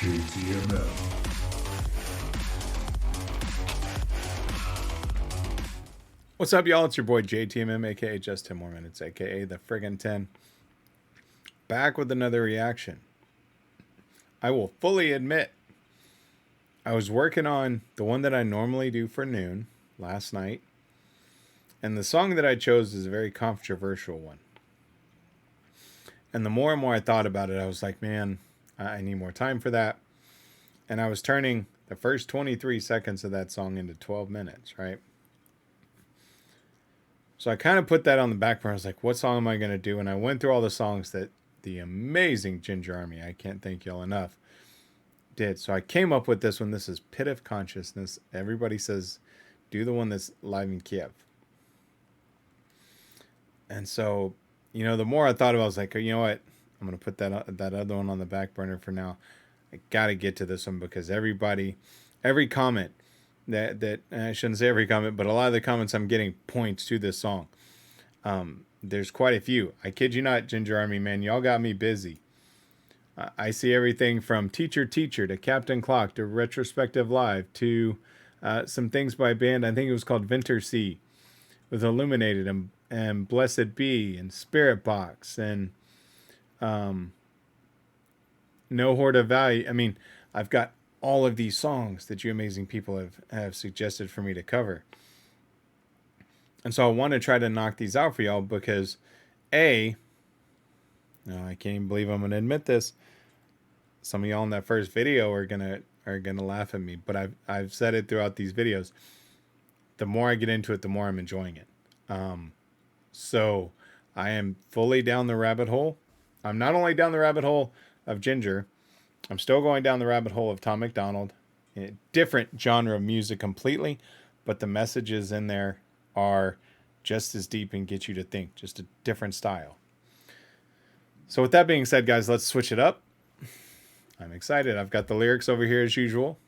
JTMM. What's up, y'all? It's your boy JTMM, aka Just 10 More Minutes, aka the friggin' 10. Back with another reaction. I will fully admit, I was working on the one that I normally do for noon last night, and the song that I chose is a very controversial one. And the more and more I thought about it, I was like, man, I need more time for that. And I was turning the first 23 seconds of that song into 12 minutes, right? So I kind of put that on the back burner. I was like, what song am I going to do? And I went through all the songs that the amazing Jinjer Army, I can't thank y'all enough, did. So I came up with this one. This is Pit of Consciousness. Everybody says, do the one that's live in Kiev. And so, you know, the more I thought about it, I was like, you know what? I'm going to put that other one on the back burner for now. I got to get to this one because every comment that I shouldn't say every comment, but a lot of the comments I'm getting points to this song. There's quite a few. I kid you not, Jinjer Army, man. Y'all got me busy. I see everything from Teacher to Captain Clock to Retrospective Live to some things by a band. I think it was called Winter Sea with Illuminated and Blessed Be and Spirit Box and No Horde of Value. I mean, I've got all of these songs that you amazing people have suggested for me to cover. And so I want to try to knock these out for y'all because I can't even believe I'm going to admit this. Some of y'all in that first video are gonna laugh at me, but I've said it throughout these videos. The more I get into it, the more I'm enjoying it. So I am fully down the rabbit hole. I'm not only down the rabbit hole of Jinjer, I'm still going down the rabbit hole of Tom MacDonald. Different genre of music completely, but the messages in there are just as deep and get you to think, just a different style. So with that being said, guys, let's switch it up. I'm excited. I've got the lyrics over here as usual.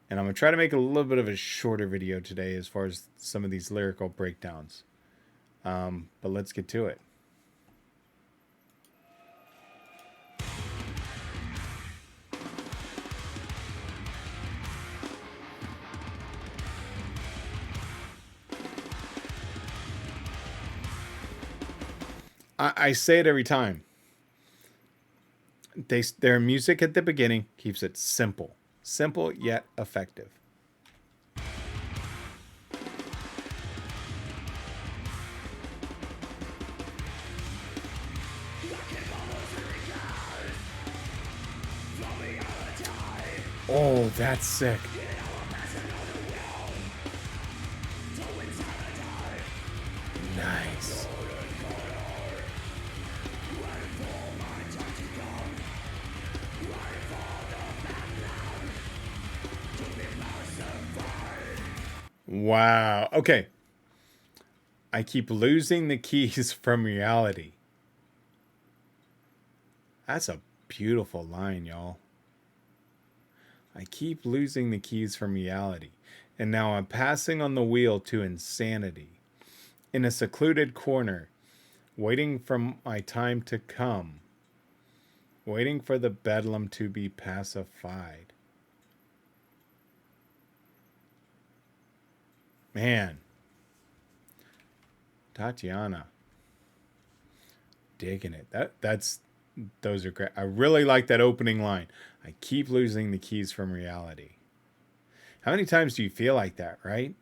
And I'm going to try to make a little bit of a shorter video today as far as some of these lyrical breakdowns. But let's get to it. I say it every time. Their music at the beginning keeps it simple. Simple yet effective. Oh, that's sick. Nice. Wow. Okay. I keep losing the keys from reality. That's a beautiful line, y'all. I keep losing the keys from reality. And now I'm passing on the wheel to insanity. In a secluded corner, waiting for my time to come. Waiting for the bedlam to be pacified. Man. Tatiana. Digging it. Those are great. I really like that opening line. I keep losing the keys from reality. How many times do you feel like that, right?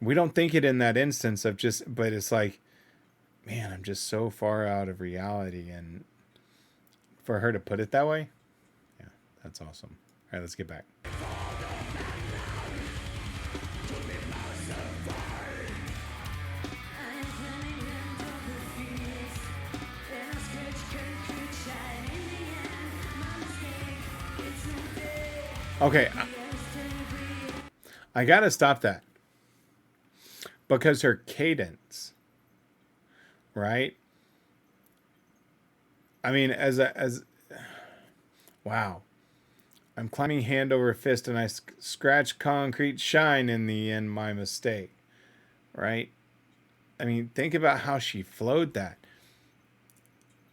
We don't think it in that instance of just, but it's like, man, I'm just so far out of reality. And for her to put it that way, yeah, that's awesome. All right, let's get back. Okay, I gotta stop that because her cadence, right? I mean, wow, I'm climbing hand over fist and I scratch concrete shine in the end, my mistake, right? I mean, think about how she flowed that.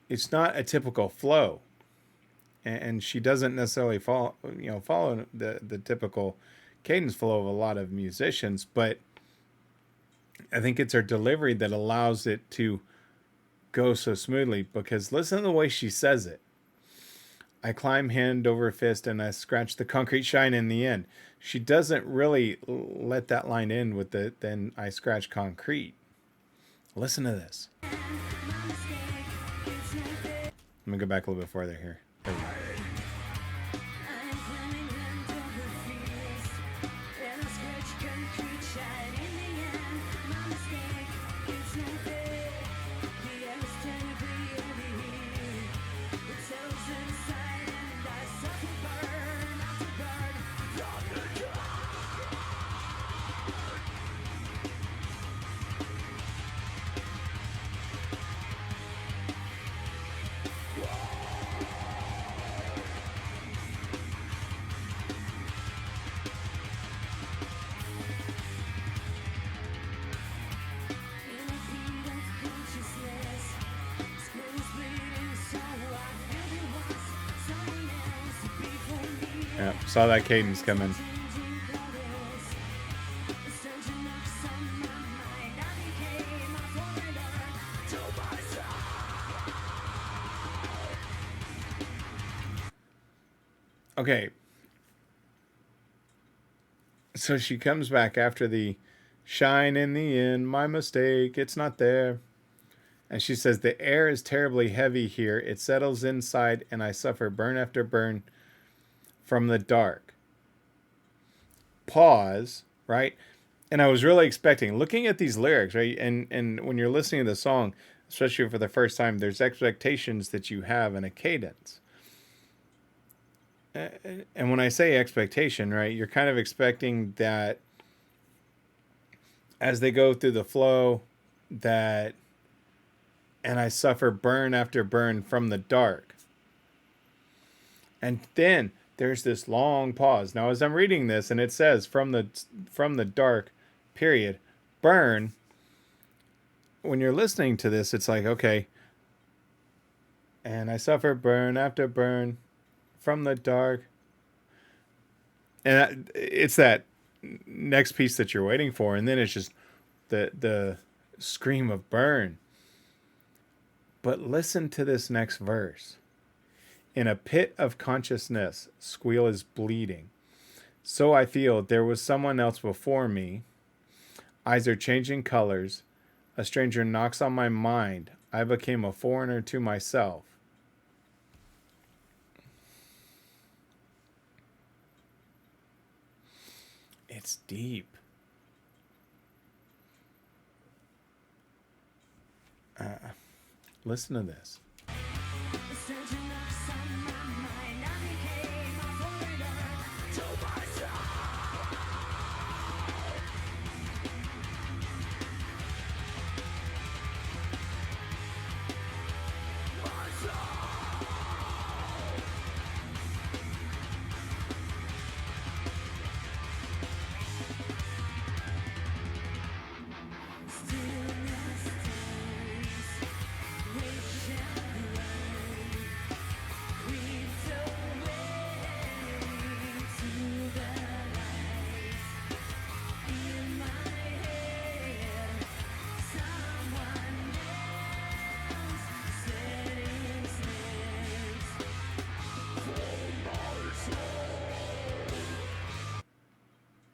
It's not a typical flow. and she doesn't necessarily follow the typical cadence flow of a lot of musicians, but I think it's her delivery that allows it to go so smoothly, because listen to the way she says it. I climb hand over fist and I scratch the concrete shine in the end. She doesn't really let that line end with the then I scratch concrete. Listen to this. Let me go back a little bit farther here. There we go. Yeah, saw that cadence coming. Okay. So she comes back after the shine in the end, my mistake, it's not there. And she says, the air is terribly heavy here. It settles inside and I suffer burn after burn from the dark. Pause, right? And I was really expecting, looking at these lyrics, right? And when you're listening to the song, especially for the first time, there's expectations that you have in a cadence. And when I say expectation, right, you're kind of expecting that as they go through the flow, that and I suffer burn after burn from the dark. And then there's this long pause. Now, as I'm reading this, and it says from the dark, period, burn. When you're listening to this, it's like, okay, and I suffer burn after burn from the dark. And it's that next piece that you're waiting for, and then it's just the scream of burn. But listen to this next verse. In a pit of consciousness, squeal is bleeding. So I feel there was someone else before me. Eyes are changing colors. A stranger knocks on my mind. I became a foreigner to myself. It's deep. Listen to this.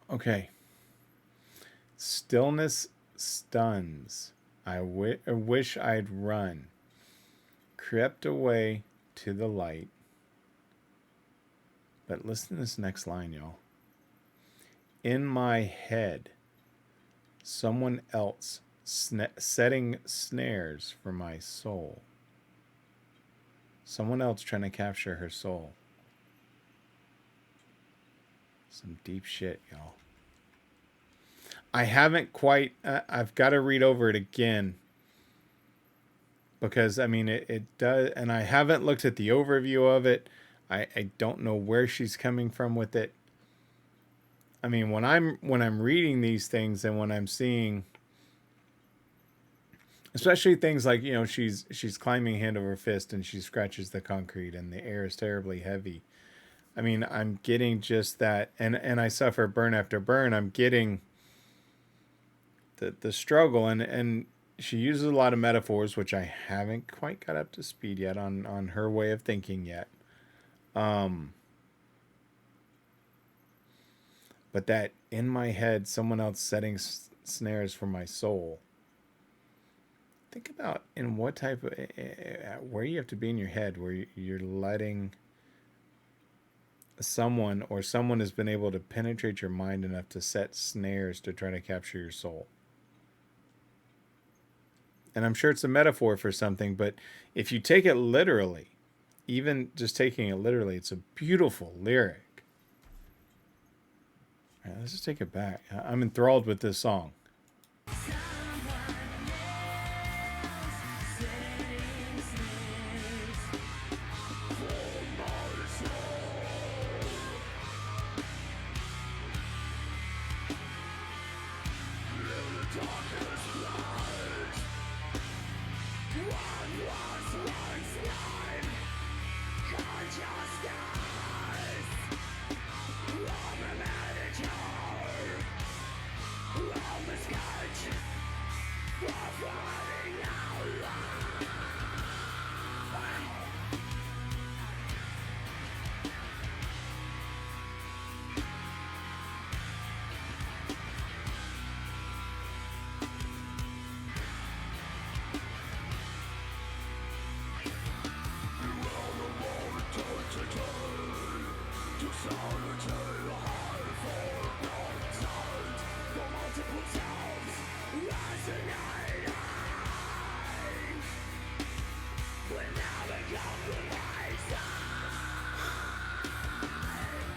Okay. Stillness stuns. I wish I'd run. Crept away to the light. But listen to this next line, y'all. In my head, someone else setting snares for my soul. Someone else trying to capture her soul. Some deep shit, y'all. I haven't quite, I've got to read over it again. Because, I mean, it does, and I haven't looked at the overview of it. I don't know where she's coming from with it. I mean, when I'm reading these things and when I'm seeing, Especially things like, she's climbing hand over fist and she scratches the concrete and the air is terribly heavy. I mean, I'm getting just that, and I suffer burn after burn. I'm getting the struggle, and she uses a lot of metaphors, which I haven't quite got up to speed yet on her way of thinking yet. Um, but that in my head, someone else setting snares for my soul. Think about in what type of where you have to be in your head where you're letting someone has been able to penetrate your mind enough to set snares to try to capture your soul. And I'm sure it's a metaphor for something, but if you take it literally, even just taking it literally, it's a beautiful lyric. All right, let's just take it back. I'm enthralled with this song.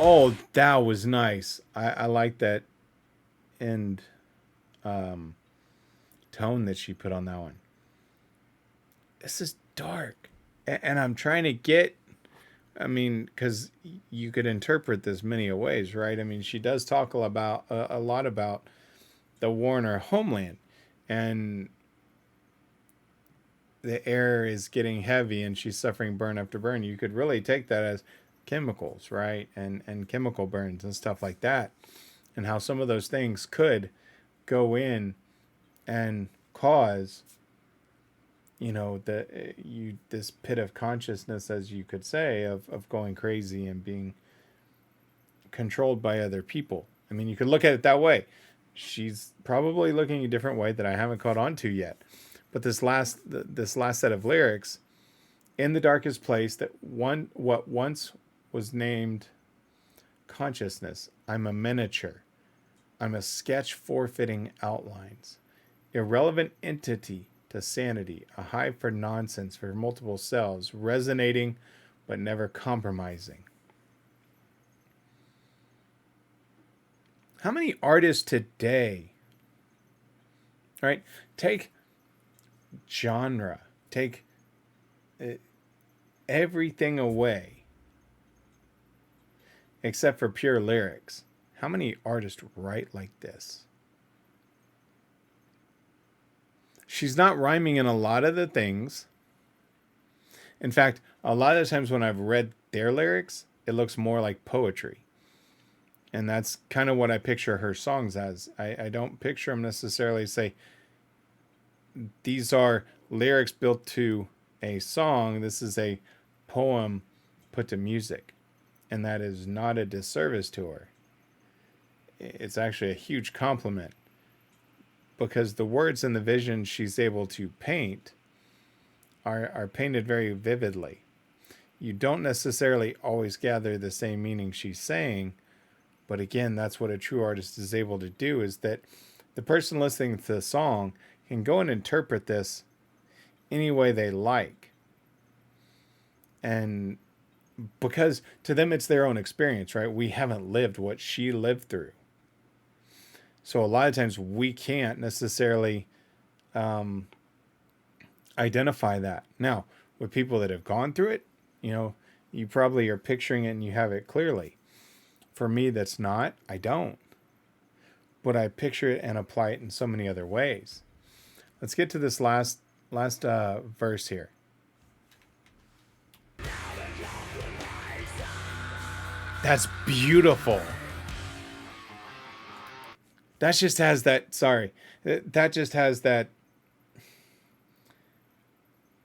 Oh, that was nice. I like that end um, tone that she put on that one. This is dark. And I'm trying to get, I mean, because you could interpret this many ways, right? I mean, she does talk a lot about the war in her homeland. And the air is getting heavy and she's suffering burn after burn. You could really take that as chemicals, right? And chemical burns and stuff like that. And how some of those things could go in and cause, this pit of consciousness, as you could say, of going crazy and being controlled by other people. I mean, you could look at it that way. She's probably looking a different way that I haven't caught on to yet. But this last set of lyrics, in the darkest place that what once was named consciousness, I'm a miniature. I'm a sketch forfeiting outlines. Irrelevant entity to sanity, a hive for nonsense for multiple selves, resonating but never compromising. How many artists today, right, take genre, take everything away except for pure lyrics? How many artists write like this? She's not rhyming in a lot of the things. In fact, a lot of the times when I've read their lyrics, it looks more like poetry. And that's kind of what I picture her songs as. I don't picture them necessarily say, these are lyrics built to a song. This is a poem put to music. And that is not a disservice to her. It's actually a huge compliment. Because the words and the vision she's able to paint are painted very vividly. You don't necessarily always gather the same meaning she's saying, but again, that's what a true artist is able to do, is that the person listening to the song can go and interpret this any way they like. And because to them it's their own experience, right? We haven't lived what she lived through. So a lot of times we can't necessarily identify that. Now, with people that have gone through it, you probably are picturing it and you have it clearly. For me, that's not. I don't. But I picture it and apply it in so many other ways. Let's get to this last verse here. That's beautiful. That just has that. Sorry, that just has that.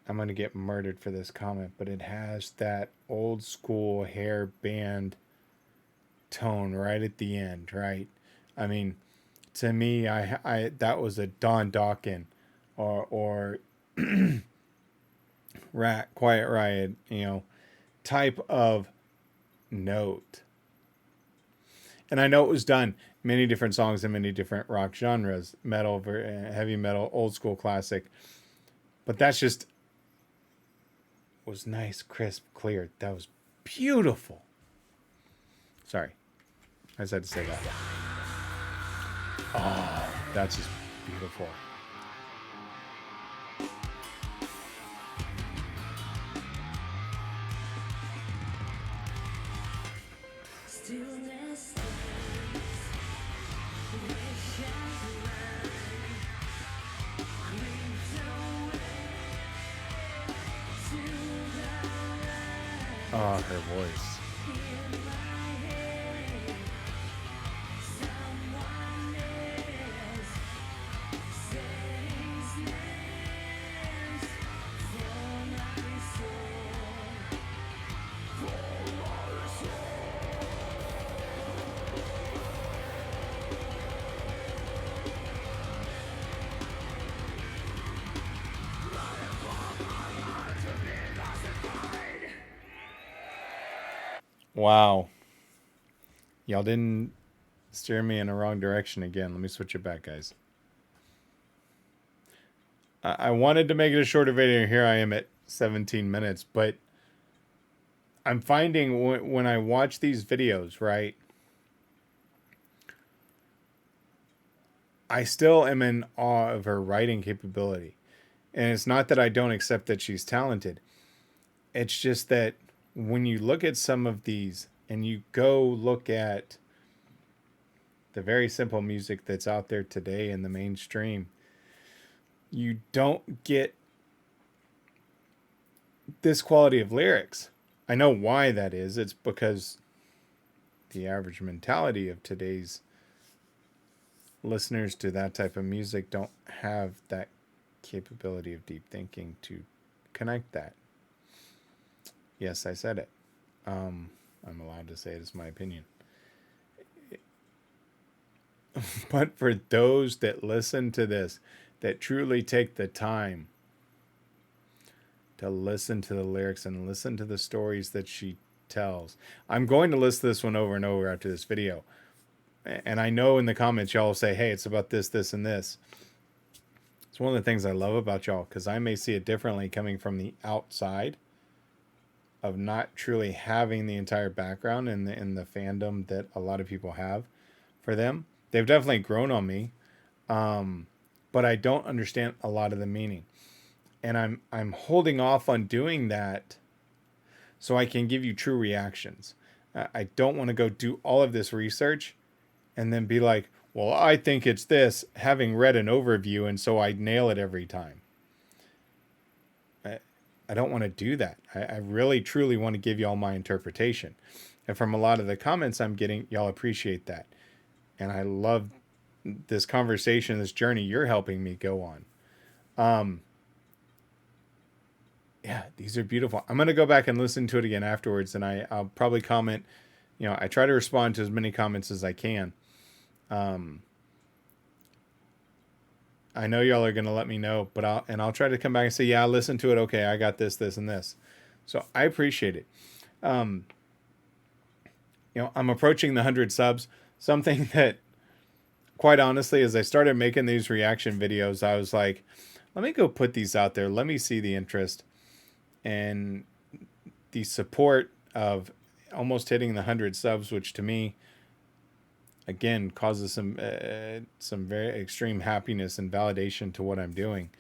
I'm gonna get murdered for this comment, but it has that old school hair band tone right at the end, right? I mean, to me, I that was a Don Dawkins or Quiet Riot, type of note. And I know it was done many different songs in many different rock genres, metal, heavy metal, old school, classic. But that's just was nice, crisp, clear. That was beautiful. Sorry, I just had to say that. Oh, that's just beautiful. Oh, her voice. Wow. Y'all didn't steer me in the wrong direction again. Let me switch it back, guys. I wanted to make it a shorter video. Here I am at 17 minutes, but I'm finding when I watch these videos, right, I still am in awe of her writing capability. And it's not that I don't accept that she's talented. It's just that when you look at some of these and you go look at the very simple music that's out there today in the mainstream, you don't get this quality of lyrics. I know why that is. It's because the average mentality of today's listeners to that type of music don't have that capability of deep thinking to connect that. Yes, I said it. I'm allowed to say it as my opinion. But for those that listen to this, that truly take the time to listen to the lyrics and listen to the stories that she tells. I'm going to list this one over and over after this video. And I know in the comments y'all will say, hey, it's about this, this, and this. It's one of the things I love about y'all, because I may see it differently coming from the outside of not truly having the entire background in the fandom that a lot of people have for them. They've definitely grown on me, but I don't understand a lot of the meaning. And I'm holding off on doing that so I can give you true reactions. I don't want to go do all of this research and then be like, well, I think it's this, having read an overview, and so I nail it every time. I don't want to do that. I really, truly want to give y'all my interpretation. And from a lot of the comments I'm getting, y'all appreciate that. And I love this conversation, this journey you're helping me go on. Yeah, these are beautiful. I'm going to go back and listen to it again afterwards, and I'll probably comment. I try to respond to as many comments as I can. I know y'all are going to let me know, but I'll try to come back and say, yeah, listen to it. Okay, I got this, this, and this. So I appreciate it. I'm approaching the 100 subs. Something that, quite honestly, as I started making these reaction videos, I was like, let me go put these out there. Let me see the interest and the support of almost hitting the 100 subs, which to me, again, causes some very extreme happiness and validation to what I'm doing.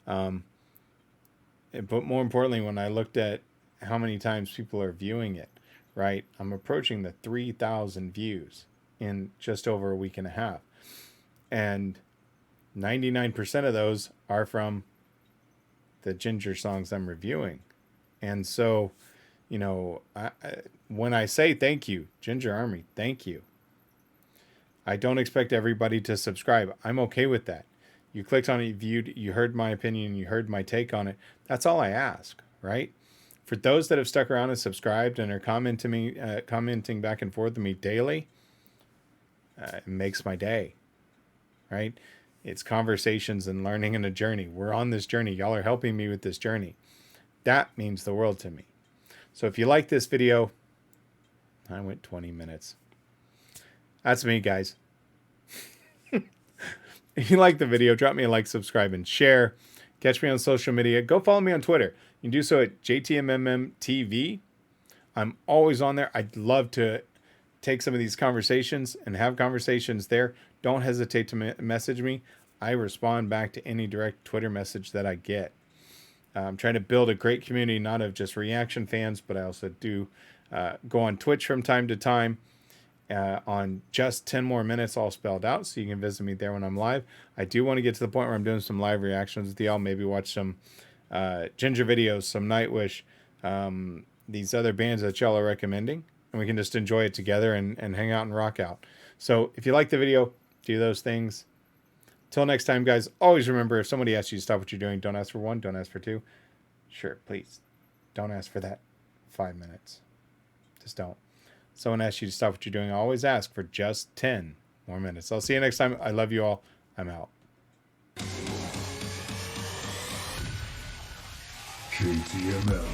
But more importantly, when I looked at how many times people are viewing it, right? I'm approaching the 3,000 views in just over a week and a half. And 99% of those are from the Jinjer songs I'm reviewing. And so, when I say thank you, Jinjer Army, thank you. I don't expect everybody to subscribe. I'm okay with that. You clicked on it, you viewed, you heard my opinion, you heard my take on it. That's all I ask, right? For those that have stuck around and subscribed and are commenting back and forth with me daily, it makes my day, right? It's conversations and learning and a journey. We're on this journey. Y'all are helping me with this journey. That means the world to me. So if you like this video, I went 20 minutes. That's me, guys. If you like the video, drop me a like, subscribe, and share. Catch me on social media. Go follow me on Twitter. You can do so at JTMM TV. I'm always on there. I'd love to take some of these conversations and have conversations there. Don't hesitate to message me. I respond back to any direct Twitter message that I get. I'm trying to build a great community, not of just reaction fans, but I also do go on Twitch from time to time on just 10 more minutes, all spelled out, so you can visit me there when I'm live. I do want to get to the point where I'm doing some live reactions with y'all, maybe watch some Jinjer videos, some Nightwish, these other bands that y'all are recommending, and we can just enjoy it together and hang out and rock out. So if you like the video, do those things. Till next time, guys, always remember, if somebody asks you to stop what you're doing, don't ask for 1, don't ask for 2. Sure, please. Don't ask for that 5 minutes. Just don't. Someone asks you to stop what you're doing, always ask for just 10 more minutes. I'll see you next time. I love you all. I'm out. JTMM.